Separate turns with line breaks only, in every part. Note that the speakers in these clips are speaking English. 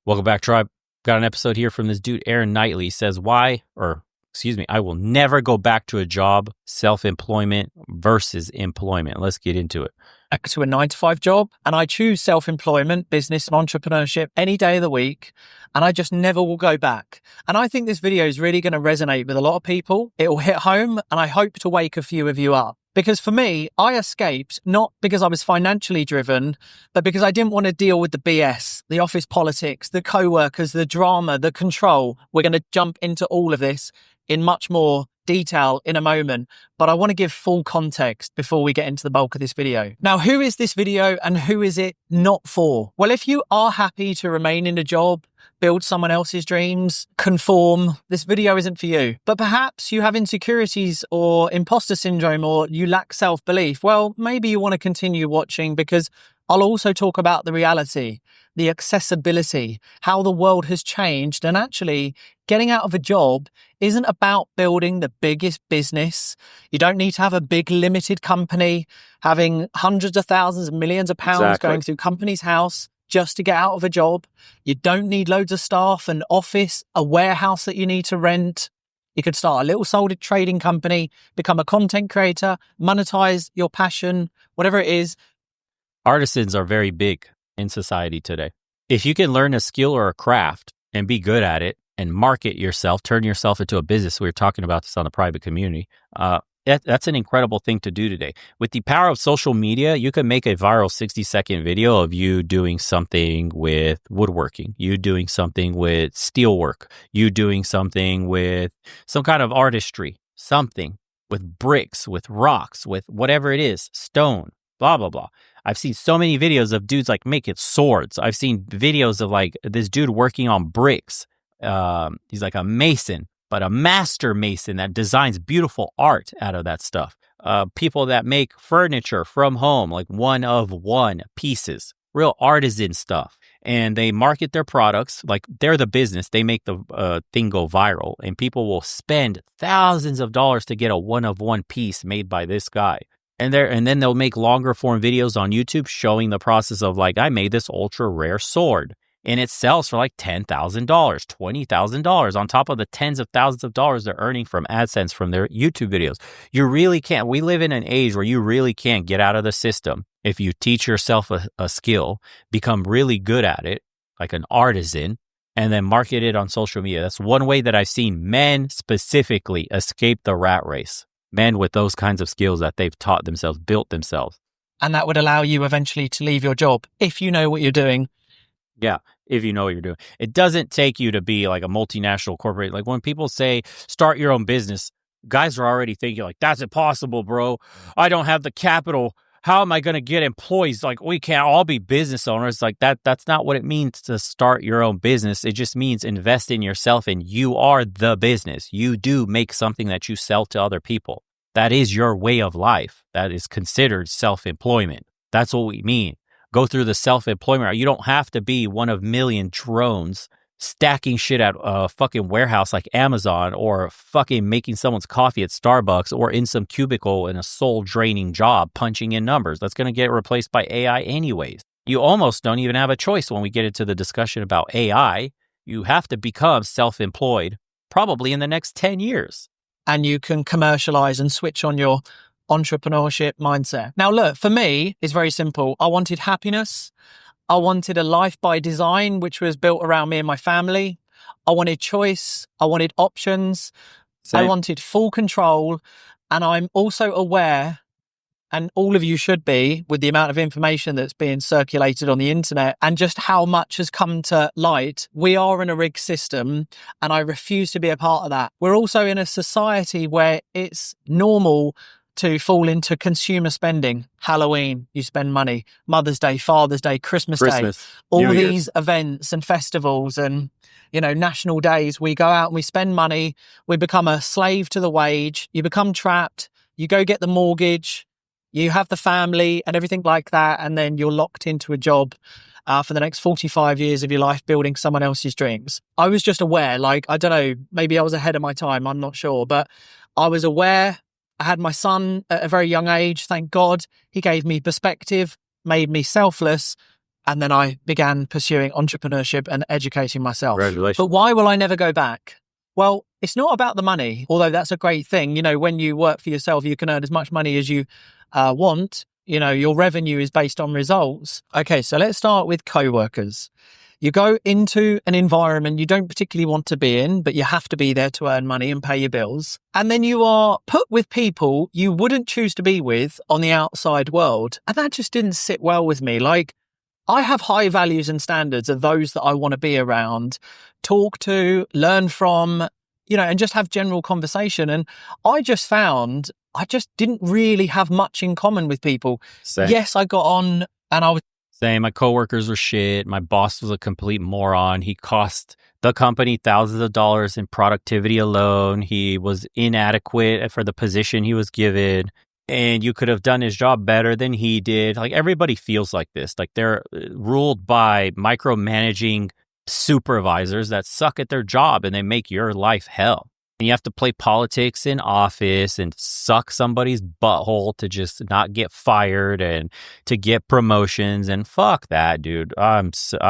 Welcome back, Tribe. Got an episode here from this dude, Aaron Knightley. Says I will never go back to a job, self-employment versus employment. Let's get into it.
Back to a 9-to-5 job, and I choose self-employment, business and entrepreneurship any day of the week, and I just never will go back. And I think this video is really going to resonate with a lot of people. It will hit home, and I hope to wake a few of you up. Because for me, I escaped not because I was financially driven, but because I didn't want to deal with the BS, the office politics, the co-workers, the drama, the control. We're going to jump into all of this in much more detail in a moment, but I want to give full context before we get into the bulk of this video. Now, who is this video and who is it not for? Well, if you are happy to remain in a job, build someone else's dreams, conform, this video isn't for you. But perhaps you have insecurities or imposter syndrome, or you lack self-belief. Well, maybe you want to continue watching, because I'll also talk about the reality, the accessibility, how the world has changed. And actually, getting out of a job isn't about building the biggest business. You don't need to have a big limited company, having hundreds of thousands, millions of pounds going through company's house just to get out of a job. You don't need loads of staff, an office, a warehouse that you need to rent. You could start a little sole trading company, become a content creator, monetize your passion, whatever it is.
Artisans are very big in society today. If you can learn a skill or a craft and be good at it and market yourself, turn yourself into a business. We were talking about this on the private community. That's an incredible thing to do today. With the power of social media, you can make a viral 60-second video of you doing something with woodworking, you doing something with steelwork, you doing something with some kind of artistry, something with bricks, with rocks, with whatever it is, stone, blah, blah, blah. I've seen so many videos of dudes like making swords. I've seen videos of like this dude working on bricks. He's like a mason, but a master mason that designs beautiful art out of that stuff. People that make furniture from home, like one of one pieces, real artisan stuff. And they market their products like they're the business. They make the thing go viral, and people will spend thousands of dollars to get a one of one piece made by this guy. And then they'll make longer form videos on YouTube showing the process of like, I made this ultra rare sword and it sells for like $10,000, $20,000 on top of the tens of thousands of dollars they're earning from AdSense from their YouTube videos. You really can't. We live in an age where you really can't get out of the system. If you teach yourself a skill, become really good at it, like an artisan, and then market it on social media. That's one way that I've seen men specifically escape the rat race. Men with those kinds of skills that they've taught themselves, built themselves.
And that would allow you eventually to leave your job if you know what you're doing.
Yeah, if you know what you're doing. It doesn't take you to be like a multinational corporate. Like when people say, start your own business, guys are already thinking like, that's impossible, bro. I don't have the capital. How am I going to get employees? Like, we can't all be business owners. Like that's not what it means to start your own business. It just means invest in yourself, and you are the business. You do make something that you sell to other people. That is your way of life. That is considered self-employment. That's what we mean. Go through the self-employment. You don't have to be one of million drones stacking shit at a fucking warehouse like Amazon, or fucking making someone's coffee at Starbucks, or in some cubicle in a soul-draining job punching in numbers. That's going to get replaced by AI anyways. You almost don't even have a choice when we get into the discussion about AI. You have to become self-employed probably in the next 10 years.
And you can commercialize and switch on your entrepreneurship mindset. Now, look, for me, it's very simple. I wanted happiness. I wanted a life by design, which was built around me and my family. I wanted choice. I wanted options.
Same.
I wanted full control. And I'm also aware, and all of you should be, with the amount of information that's being circulated on the internet and just how much has come to light, we are in a rigged system, and I refuse to be a part of that. We're also in a society where it's normal to fall into consumer spending. Halloween, you spend money. Mother's Day, Father's Day, Christmas Day, all these events and festivals and, national days. We go out and we spend money. We become a slave to the wage. You become trapped. You go get the mortgage. You have the family and everything like that. And then you're locked into a job for the next 45 years of your life building someone else's dreams. I was just aware, I don't know, maybe I was ahead of my time. I'm not sure, but I was aware. I had my son at a very young age. Thank God. He gave me perspective, made me selfless, And then I began pursuing entrepreneurship and educating myself.
Congratulations.
But why will I never go back? Well, it's not about the money, although that's a great thing. You know, when you work for yourself, you can earn as much money as you want. You know, your revenue is based on results. Okay, so let's start with coworkers. You go into an environment you don't particularly want to be in, but you have to be there to earn money and pay your bills. And then you are put with people you wouldn't choose to be with on the outside world. And that just didn't sit well with me. Like, I have high values and standards of those that I want to be around, talk to, learn from, you know, and just have general conversation. And I just found I just didn't really have much in common with people.
Same.
Yes, I got on and I was...
Same. My coworkers were shit. My boss was a complete moron. He cost the company thousands of dollars in productivity alone. He was inadequate for the position he was given. And you could have done his job better than he did. Like, everybody feels like this. Like, they're ruled by micromanaging supervisors that suck at their job and they make your life hell. And you have to play politics in office and suck somebody's butthole to just not get fired and to get promotions. And fuck that, dude. I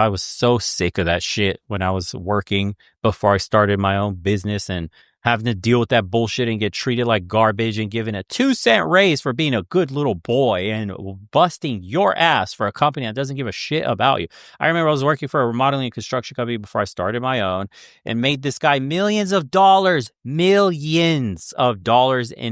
was so sick of that shit when I was working before I started my own business, and having to deal with that bullshit and get treated like garbage and given a 2-cent raise for being a good little boy and busting your ass for a company that doesn't give a shit about you. I remember I was working for a remodeling and construction company before I started my own and made this guy millions of dollars in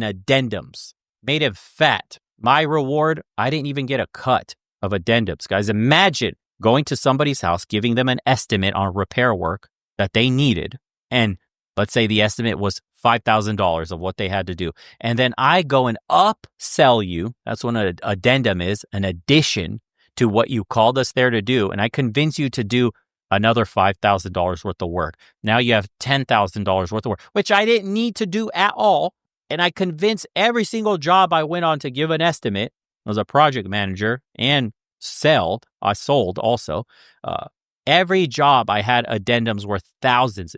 addendums. Made him fat. My reward, I didn't even get a cut of addendums. Guys, imagine going to somebody's house, giving them an estimate on repair work that they needed, and let's say the estimate was $5,000 of what they had to do. And then I go and upsell you. That's what an addendum is, an addition to what you called us there to do. And I convince you to do another $5,000 worth of work. Now you have $10,000 worth of work, which I didn't need to do at all. And I convinced every single job I went on to give an estimate. I was a project manager and I sold also. Every job I had addendums worth thousands,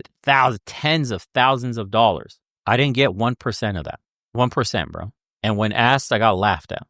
tens of thousands of dollars. I didn't get 1% of that. 1%, bro. And when asked, I got laughed at.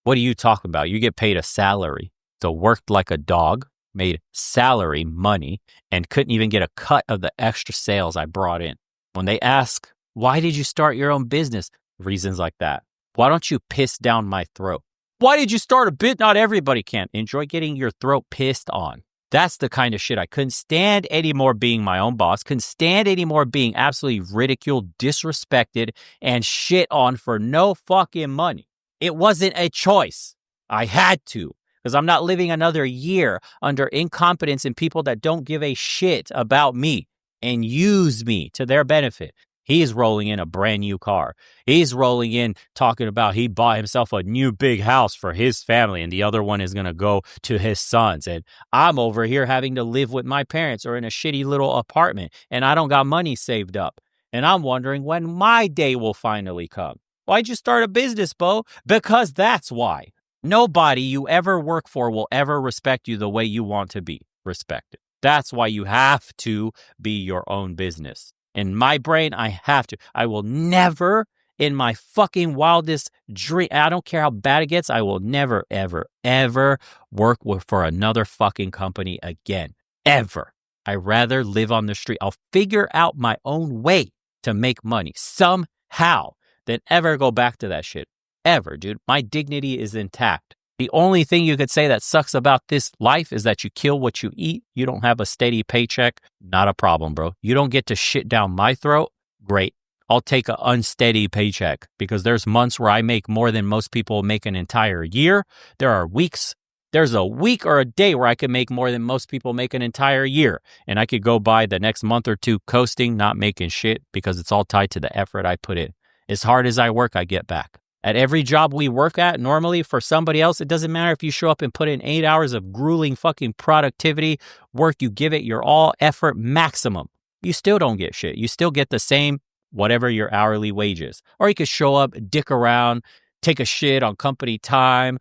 What are you talking about? You get paid a salary. So worked like a dog, made salary money, and couldn't even get a cut of the extra sales I brought in. When they ask, why did you start your own business? Reasons like that. Why don't you piss down my throat? Why did you start a bit? Not everybody can. Enjoy getting your throat pissed on. That's the kind of shit I couldn't stand anymore being my own boss, couldn't stand anymore being absolutely ridiculed, disrespected, and shit on for no fucking money. It wasn't a choice. I had to, because I'm not living another year under incompetence and people that don't give a shit about me and use me to their benefit. He's rolling in a brand new car. He's rolling in talking about he bought himself a new big house for his family and the other one is going to go to his sons. And I'm over here having to live with my parents or in a shitty little apartment and I don't got money saved up. And I'm wondering when my day will finally come. Why'd you start a business, Bo? Because that's why. Nobody you ever work for will ever respect you the way you want to be respected. That's why you have to be your own business. In my brain, I have to. I will never, in my fucking wildest dream, I don't care how bad it gets, I will never, ever, ever work for another fucking company again. Ever. I'd rather live on the street. I'll figure out my own way to make money somehow than ever go back to that shit. Ever, dude. My dignity is intact. The only thing you could say that sucks about this life is that you kill what you eat. You don't have a steady paycheck. Not a problem, bro. You don't get to shit down my throat. Great. I'll take an unsteady paycheck because there's months where I make more than most people make an entire year. There are weeks. There's a week or a day where I could make more than most people make an entire year. And I could go by the next month or two coasting, not making shit because it's all tied to the effort I put in. As hard as I work, I get back. At every job we work at, normally for somebody else, it doesn't matter if you show up and put in 8 hours of grueling fucking productivity work, you give it your all effort maximum. You still don't get shit. You still get the same, whatever your hourly wage is. Or you could show up, dick around, take a shit on company time,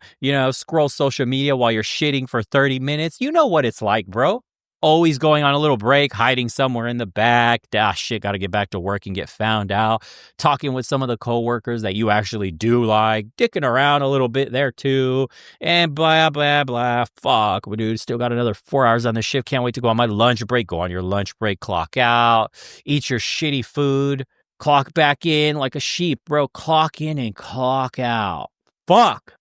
scroll social media while you're shitting for 30 minutes. You know what it's like, bro. always going on a little break, hiding somewhere in the back. Shit, got to get back to work and get found out. Talking with some of the coworkers that you actually do like, dicking around a little bit there too, and blah, blah, blah. Fuck, dude, still got another 4 hours on the shift. Can't wait to go on my lunch break. Go on your lunch break, clock out, eat your shitty food, clock back in like a sheep, bro. Clock in and clock out. Fuck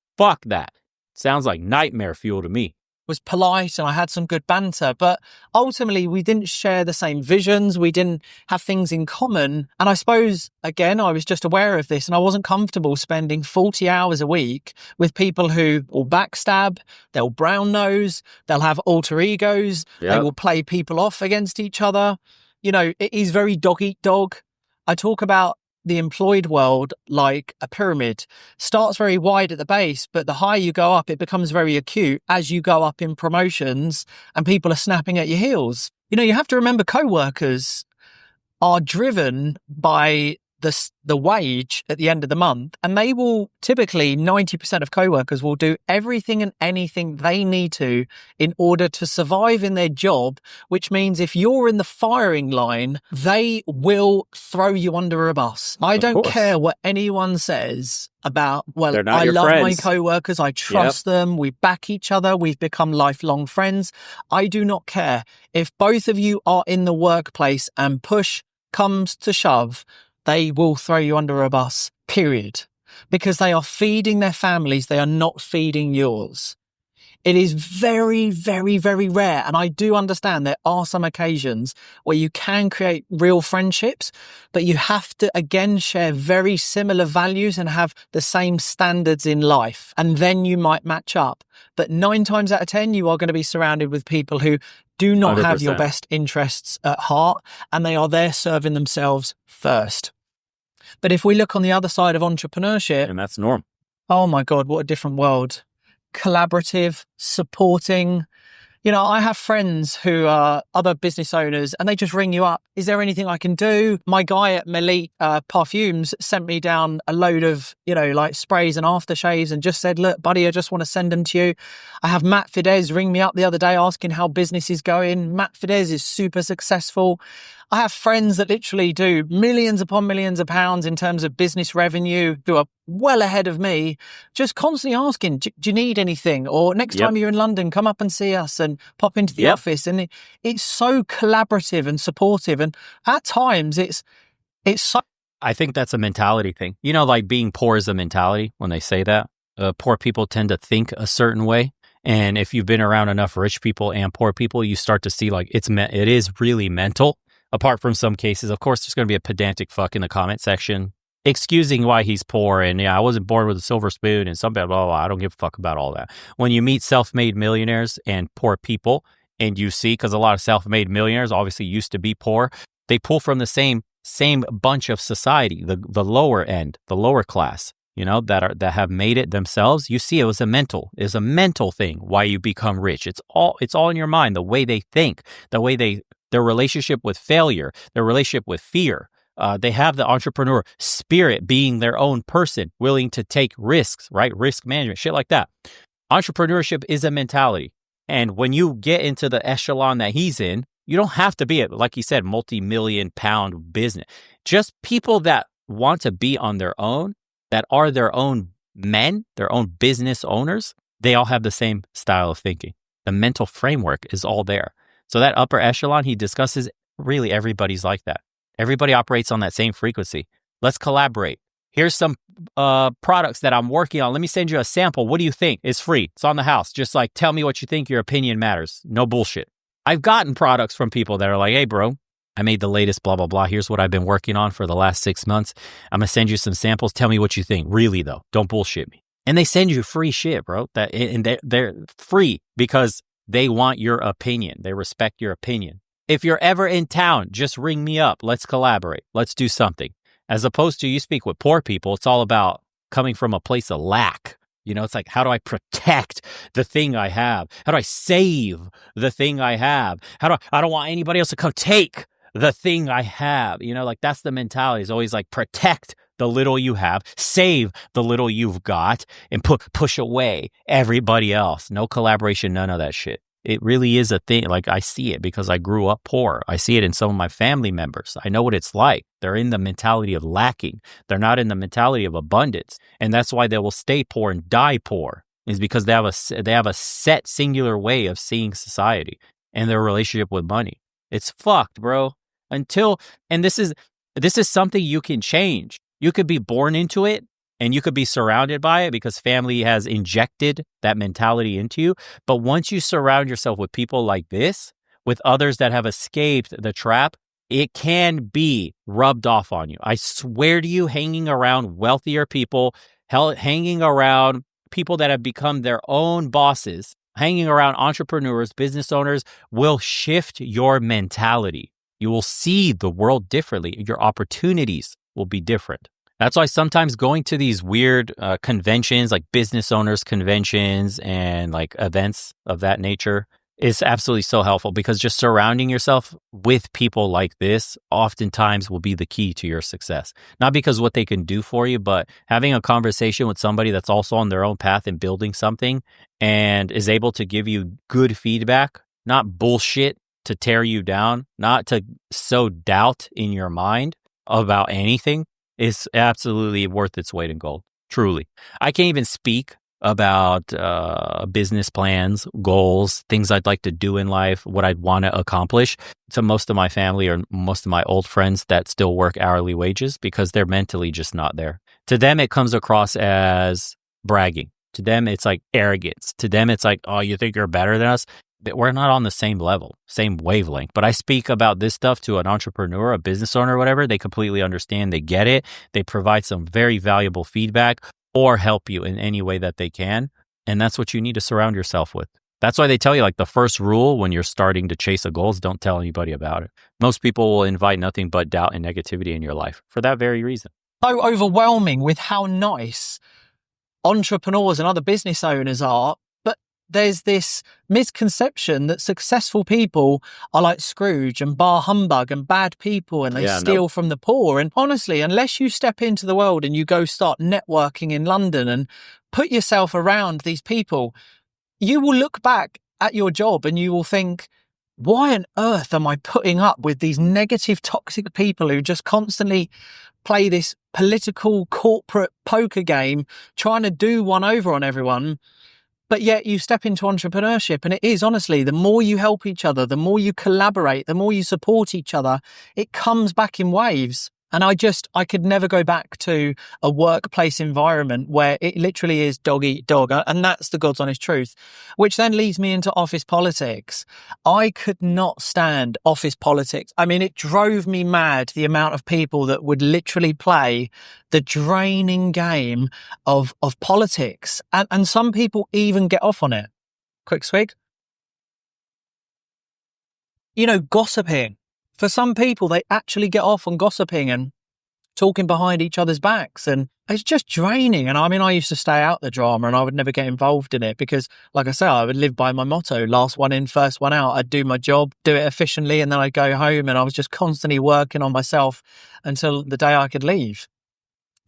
that. Sounds like nightmare fuel to me.
Was polite and I had some good banter, but ultimately we didn't share the same visions. We didn't have things in common. And I suppose, again, I was just aware of this and I wasn't comfortable spending 40 hours a week with people who will backstab, they'll brown nose, they'll have alter egos, They will play people off against each other. You know, it is very dog eat dog. I talk about the employed world like a pyramid. Starts very wide at the base, but the higher you go up, it becomes very acute as you go up in promotions and people are snapping at your heels. You know, you have to remember co-workers are driven by the wage at the end of the month, and they will typically 90% of co-workers will do everything and anything they need to in order to survive in their job, which means if you're in the firing line, they will throw you under a bus. I don't care what anyone says about, well, I love my co-workers, I trust them, we back each other, we've become lifelong friends. I do not care. If both of you are in the workplace and push comes to shove, they will throw you under a bus, period. Because they are feeding their families, they are not feeding yours. It is very, very, very rare. And I do understand there are some occasions where you can create real friendships, but you have to, again, share very similar values and have the same standards in life. And then you might match up. But 9 times out of 10, you are going to be surrounded with people who do not 100%. Have your best interests at heart, and they are there serving themselves first. But if we look on the other side of entrepreneurship,
and that's normal.
Oh my God, what a different world. Collaborative, supporting. You know, I have friends who are other business owners and they just ring you up. Is there anything I can do? My guy at Melit Parfums sent me down a load of, like sprays and aftershaves and just said, look, buddy, I just want to send them to you. I have Matt Fidesz ring me up the other day asking how business is going. Matt Fidesz is super successful. I have friends that literally do millions upon millions of pounds in terms of business revenue who are well ahead of me, just constantly asking, do you need anything? Or next time you're in London, come up and see us and pop into the office. And it's so collaborative and supportive. And at times it's so...
I think that's a mentality thing. You know, like being poor is a mentality when they say that. Poor people tend to think a certain way. And if you've been around enough rich people and poor people, you start to see like it is really mental. Apart from some cases, of course, there's going to be a pedantic fuck in the comment section excusing why he's poor. And I wasn't born with a silver spoon and some blah, blah, blah. I don't give a fuck about all that. When you meet self-made millionaires and poor people and you see, because a lot of self-made millionaires obviously used to be poor, they pull from the same bunch of society, the lower end, the lower class, that have made it themselves. You see, it's a mental thing why you become rich. It's all in your mind, the way they think, the way their relationship with failure, their relationship with fear. They have the entrepreneur spirit, being their own person, willing to take risks, right? Risk management, shit like that. Entrepreneurship is a mentality. And when you get into the echelon that he's in, you don't have to be, like he said, multi-million pound business. Just people that want to be on their own, that are their own men, their own business owners, they all have the same style of thinking. The mental framework is all there. So that upper echelon he discusses, really everybody's like that. Everybody operates on that same frequency. Let's collaborate. Here's some products that I'm working on. Let me send you a sample. What do you think? It's free. It's on the house. Just like tell me what you think. Your opinion matters. No bullshit. I've gotten products from people that are like, hey, bro, I made the latest blah, blah, blah. Here's what I've been working on for the last 6 months. I'm going to send you some samples. Tell me what you think. Really, though. Don't bullshit me. And they send you free shit, bro. And they're free because they want your opinion. They respect your opinion. If you're ever in town, just ring me up. Let's collaborate. Let's do something. As opposed to you speak with poor people, it's all about coming from a place of lack. It's like, how do I protect the thing I have? How do I save the thing I have? I don't want anybody else to come take the thing I have. Like that's the mentality. It's always like protect the little you have, save the little you've got, and push away everybody else. No collaboration, none of that shit. It really is a thing. Like I see it because I grew up poor. I see it in some of my family members. I know what it's like. They're in the mentality of lacking. They're not in the mentality of abundance. And that's why they will stay poor and die poor, is because they have a set singular way of seeing society and their relationship with money. It's fucked, bro. And this is something you can change. You could be born into it and you could be surrounded by it because family has injected that mentality into you. But once you surround yourself with people like this, with others that have escaped the trap, it can be rubbed off on you. I swear to you, hanging around wealthier people, hanging around people that have become their own bosses, hanging around entrepreneurs, business owners will shift your mentality. You will see the world differently. Your opportunities will be different. That's why sometimes going to these weird conventions, like business owners conventions and like events of that nature, is absolutely so helpful, because just surrounding yourself with people like this oftentimes will be the key to your success. Not because what they can do for you, but having a conversation with somebody that's also on their own path and building something and is able to give you good feedback, not bullshit to tear you down, not to sow doubt in your mind about anything, is absolutely worth its weight in gold. Truly. I can't even speak about business plans, goals, things I'd like to do in life, what I'd want to accomplish to most of my family or most of my old friends that still work hourly wages, because they're mentally just not there. To them, it comes across as bragging. To them, it's like arrogance. To them, it's like, oh, you think you're better than us? We're not on the same level, same wavelength. But I speak about this stuff to an entrepreneur, a business owner, whatever. They completely understand. They get it. They provide some very valuable feedback or help you in any way that they can. And that's what you need to surround yourself with. That's why they tell you, like, the first rule when you're starting to chase a goal is don't tell anybody about it. Most people will invite nothing but doubt and negativity in your life for that very reason.
So overwhelming with how nice entrepreneurs and other business owners are. But there's this misconception that successful people are like Scrooge and bar humbug and bad people, and they steal from the poor. And honestly, unless you step into the world and you go start networking in London and put yourself around these people, you will look back at your job and you will think, why on earth am I putting up with these negative, toxic people who just constantly play this political corporate poker game, trying to do one over on everyone? But yet you step into entrepreneurship, and it is, honestly, the more you help each other, the more you collaborate, the more you support each other, it comes back in waves. And I could never go back to a workplace environment where it literally is dog eat dog. And that's the God's honest truth, which then leads me into office politics. I could not stand office politics. I mean, it drove me mad, the amount of people that would literally play the draining game of politics. And some people even get off on it. Quick swig. Gossiping. For some people, they actually get off on gossiping and talking behind each other's backs. And it's just draining. And I mean, I used to stay out the drama and I would never get involved in it because, like I say, I would live by my motto, last one in, first one out. I'd do my job, do it efficiently, and then I'd go home, and I was just constantly working on myself until the day I could leave.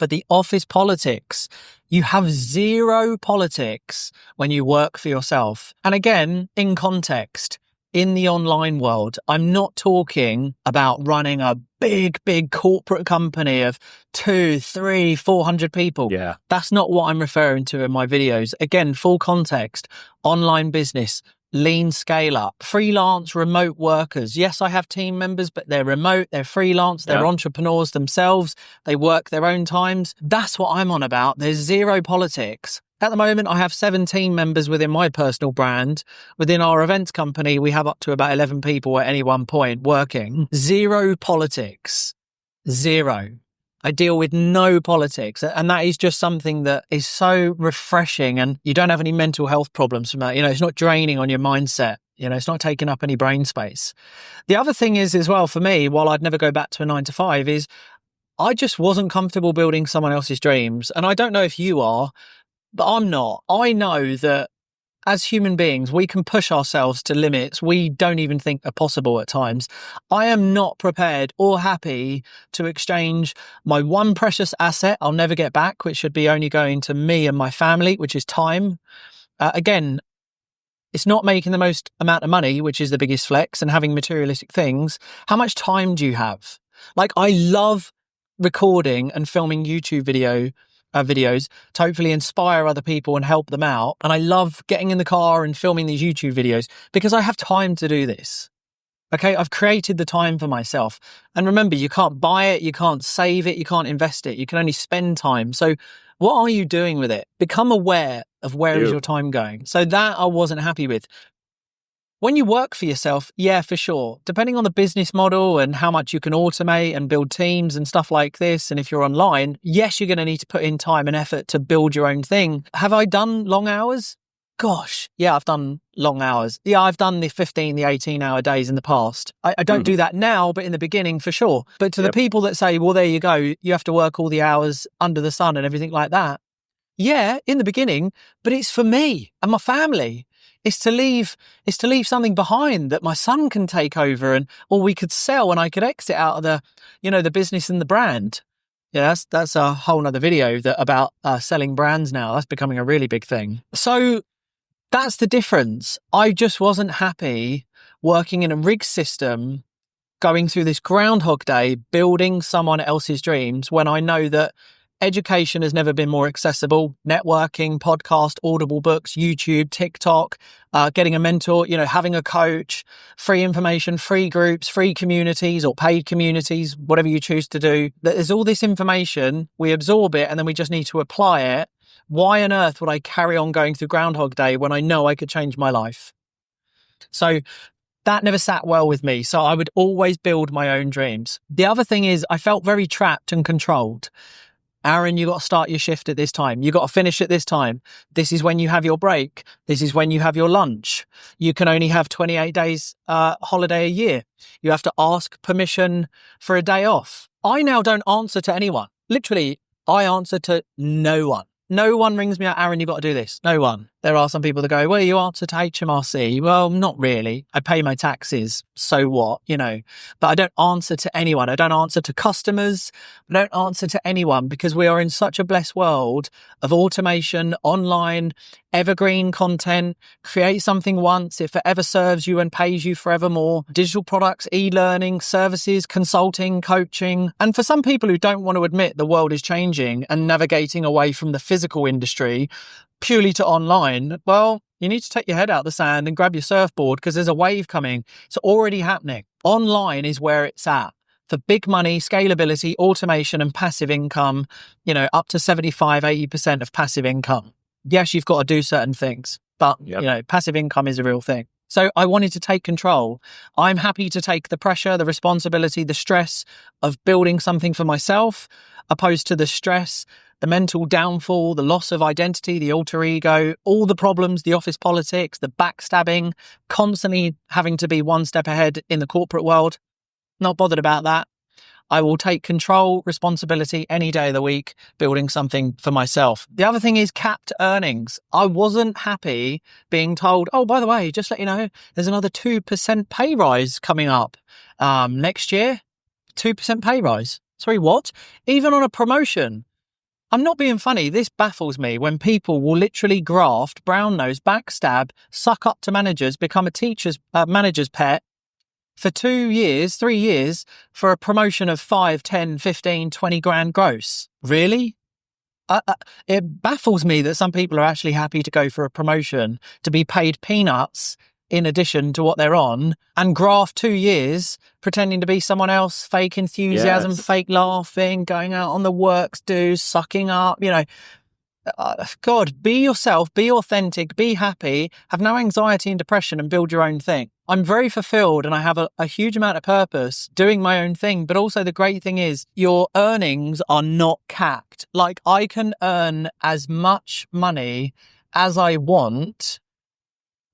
But the office politics, you have zero politics when you work for yourself. And again, in context, in the online world, I'm not talking about running a big corporate company of 200, 300, 400 people.
Yeah.
That's not what I'm referring to in my videos. Again, full context, online business, lean scale up, freelance, remote workers. Yes, I have team members, but they're remote, they're freelance, they're entrepreneurs themselves. They work their own times. That's what I'm on about. There's zero politics. At the moment, I have 17 members within my personal brand. Within our events company, we have up to about 11 people at any one point working. Zero politics. Zero. I deal with no politics. And that is just something that is so refreshing, and you don't have any mental health problems from that. It's not draining on your mindset. It's not taking up any brain space. The other thing is as well, for me, while I'd never go back to a 9 to 5, is I just wasn't comfortable building someone else's dreams. And I don't know if you are, but I'm not. I know that as human beings, we can push ourselves to limits we don't even think are possible at times. I am not prepared or happy to exchange my one precious asset I'll never get back, which should be only going to me and my family, which is time. Again, it's not making the most amount of money, which is the biggest flex, and having materialistic things. How much time do you have? Like, I love recording and filming YouTube videos to hopefully inspire other people and help them out. And I love getting in the car and filming these YouTube videos because I have time to do this. Okay, I've created the time for myself. And remember, you can't buy it, you can't save it, you can't invest it. You can only spend time. So what are you doing with it? Become aware of where is your time going. So that I wasn't happy with. When you work for yourself, yeah, for sure. Depending on the business model and how much you can automate and build teams and stuff like this. And if you're online, yes, you're going to need to put in time and effort to build your own thing. Have I done long hours? Gosh, yeah, I've done long hours. Yeah, I've done the 15, the 18-hour days in the past. I don't do that now, but in the beginning, for sure. But to the people that say, well, there you go, you have to work all the hours under the sun and everything like that. Yeah, in the beginning, but it's for me and my family. It's to leave something behind that my son can take over or we could sell and I could exit out of the business and the brand. Yeah, that's a whole nother video about selling brands now. That's becoming a really big thing. So that's the difference. I just wasn't happy working in a rig system, going through this Groundhog Day, building someone else's dreams when I know that education has never been more accessible. Networking, podcast, Audible books, YouTube, TikTok, getting a mentor, having a coach, free information, free groups, free communities or paid communities, whatever you choose to do. There's all this information, we absorb it and then we just need to apply it. Why on earth would I carry on going through Groundhog Day when I know I could change my life? So that never sat well with me. So I would always build my own dreams. The other thing is I felt very trapped and controlled. Aaron, you got to start your shift at this time. You got to finish at this time. This is when you have your break. This is when you have your lunch. You can only have 28 days holiday a year. You have to ask permission for a day off. I now don't answer to anyone. Literally, I answer to no one. No one rings me out, Aaron, you got to do this. No one. There are some people that go, well, you answer to HMRC. Well, not really. I pay my taxes. So what? But I don't answer to anyone. I don't answer to customers. I don't answer to anyone because we are in such a blessed world of automation, online, evergreen content. Create something once. It forever serves you and pays you forevermore. Digital products, e-learning, services, consulting, coaching. And for some people who don't want to admit the world is changing and navigating away from the physical industry purely to online, well, you need to take your head out of the sand and grab your surfboard because there's a wave coming. It's already happening. Online is where it's at. For big money, scalability, automation and passive income, up to 75, 80% of passive income. Yes, you've got to do certain things, but passive income is a real thing. So I wanted to take control. I'm happy to take the pressure, the responsibility, the stress of building something for myself, opposed to the stress, the mental downfall, the loss of identity, the alter ego, all the problems, the office politics, the backstabbing, constantly having to be one step ahead in the corporate world. Not bothered about that. I will take control, responsibility any day of the week, building something for myself. The other thing is capped earnings. I wasn't happy being told, oh, by the way, just let you know, there's another 2% pay rise coming up next year. 2% pay rise. Sorry, what? Even on a promotion. I'm not being funny. This baffles me when people will literally graft, brown nose, backstab, suck up to managers, become a manager's pet for 2 years, 3 years for a promotion of 5, 10, 15, 20 grand gross. Really? It baffles me that some people are actually happy to go for a promotion to be paid peanuts in addition to what they're on and graft 2 years pretending to be someone else, fake enthusiasm, fake laughing, going out on the works do, sucking up, God, be yourself, be authentic, be happy, have no anxiety and depression and build your own thing. I'm very fulfilled and I have a huge amount of purpose doing my own thing. But also the great thing is your earnings are not capped. Like I can earn as much money as I want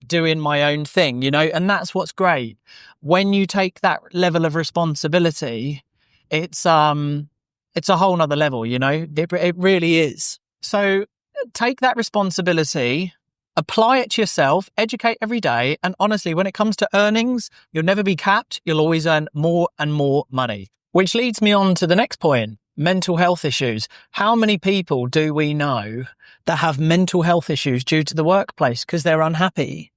doing my own thing, and that's what's great. When you take that level of responsibility, it's a whole nother level, it really is. So take that responsibility, apply it to yourself, educate every day. And honestly, when it comes to earnings, you'll never be capped. You'll always earn more and more money, which leads me on to the next point. Mental health issues. How many people do we know that have mental health issues due to the workplace because they're unhappy?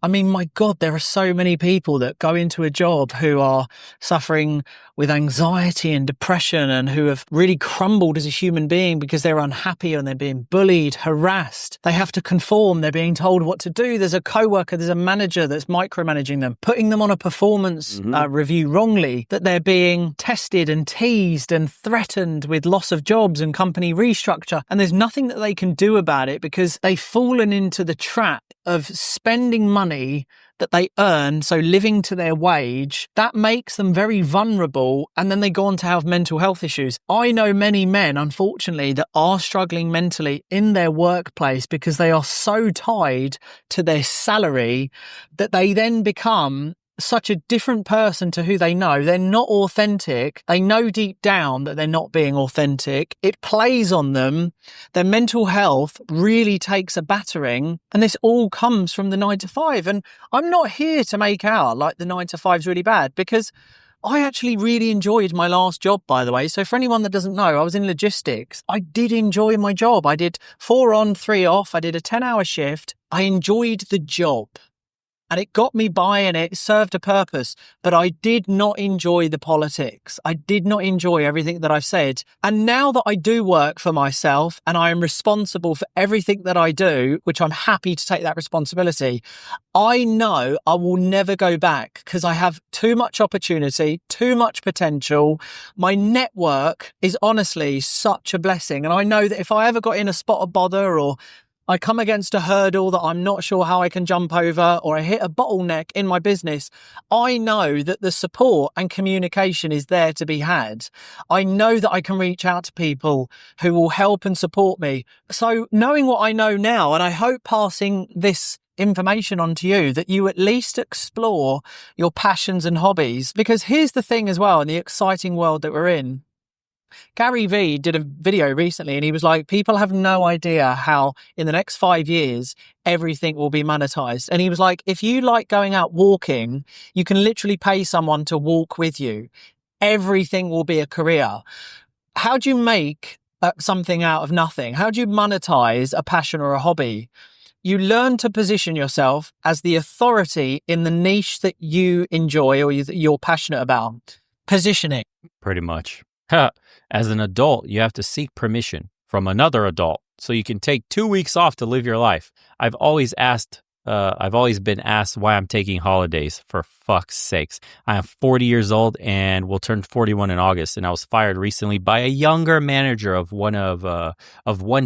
I mean, my God, there are so many people that go into a job who are suffering with anxiety and depression and who have really crumbled as a human being because they're unhappy and they're being bullied, harassed. They have to conform. They're being told what to do. There's a coworker, there's a manager that's micromanaging them, putting them on a performance review wrongly, that they're being tested and teased and threatened with loss of jobs and company restructure. And there's nothing that they can do about it because they've fallen into the trap of spending money that they earn, so living to their wage. That makes them very vulnerable, and then they go on to have mental health issues. I know many men, unfortunately, that are struggling mentally in their workplace because they are so tied to their salary that they then become such a different person to who they know. They're not authentic. They know deep down that they're not being authentic. It plays on them. Their mental health really takes a battering. And this all comes from the 9 to 5. And I'm not here to make out like the 9 to 5 is really bad, because I actually really enjoyed my last job, by the way. So for anyone that doesn't know, I was in logistics. I did enjoy my job. I did 4 on, 3 off. I did a 10-hour shift. I enjoyed the job. And it got me by and it served a purpose, but I did not enjoy the politics. I did not enjoy everything that I've said. And now that I do work for myself and I am responsible for everything that I do, which I'm happy to take that responsibility, I know I will never go back because I have too much opportunity, too much potential. My network is honestly such a blessing. And I know that if I ever got in a spot of bother, or I come against a hurdle that I'm not sure how I can jump over, or I hit a bottleneck in my business, I know that the support and communication is there to be had. I know that I can reach out to people who will help and support me. So knowing what I know now, and I hope passing this information on to you, that you at least explore your passions and hobbies. Because here's the thing as well, in the exciting world that we're in, Gary Vee did a video recently and he was like, people have no idea how in the next 5 years, everything will be monetized. And he was like, if you like going out walking, you can literally pay someone to walk with you. Everything will be a career. How do you make something out of nothing? How do you monetize a passion or a hobby? You learn to position yourself as the authority in the niche that you enjoy or you're passionate about. Positioning.
Pretty much. As an adult, you have to seek permission from another adult so you can take 2 weeks off to live your life. I've always been asked why I'm taking holidays, for fuck's sakes. I am 40 years old and will turn 41 in August, and I was fired recently by a younger manager of One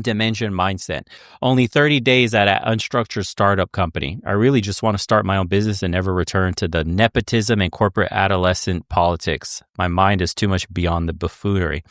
Dimension Mindset. Only 30 days at an unstructured startup company. I really just want to start my own business and never return to the nepotism and corporate adolescent politics. My mind is too much beyond the buffoonery.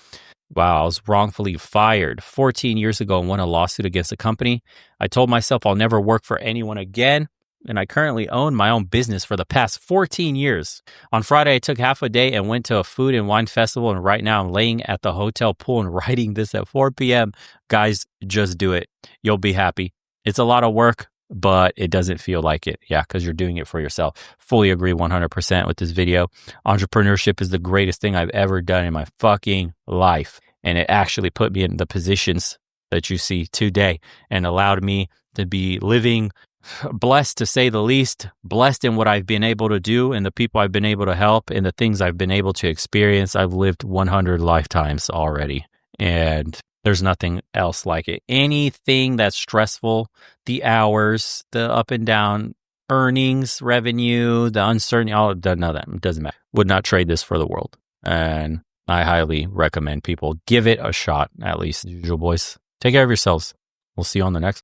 Wow, I was wrongfully fired 14 years ago and won a lawsuit against a company. I told myself I'll never work for anyone again, and I currently own my own business for the past 14 years. On Friday, I took half a day and went to a food and wine festival, and right now I'm laying at the hotel pool and writing this at 4 p.m. Guys, just do it. You'll be happy. It's a lot of work, but it doesn't feel like it. Yeah, because you're doing it for yourself. Fully agree 100% with this video. Entrepreneurship is the greatest thing I've ever done in my fucking life. And it actually put me in the positions that you see today and allowed me to be living blessed, to say the least, blessed in what I've been able to do and the people I've been able to help and the things I've been able to experience. I've lived 100 lifetimes already, and there's nothing else like it. Anything that's stressful, the hours, the up and down earnings, revenue, the uncertainty, all none of that. It doesn't matter. Would not trade this for the world. And I highly recommend people give it a shot, at least. Usual boys. Take care of yourselves. We'll see you on the next.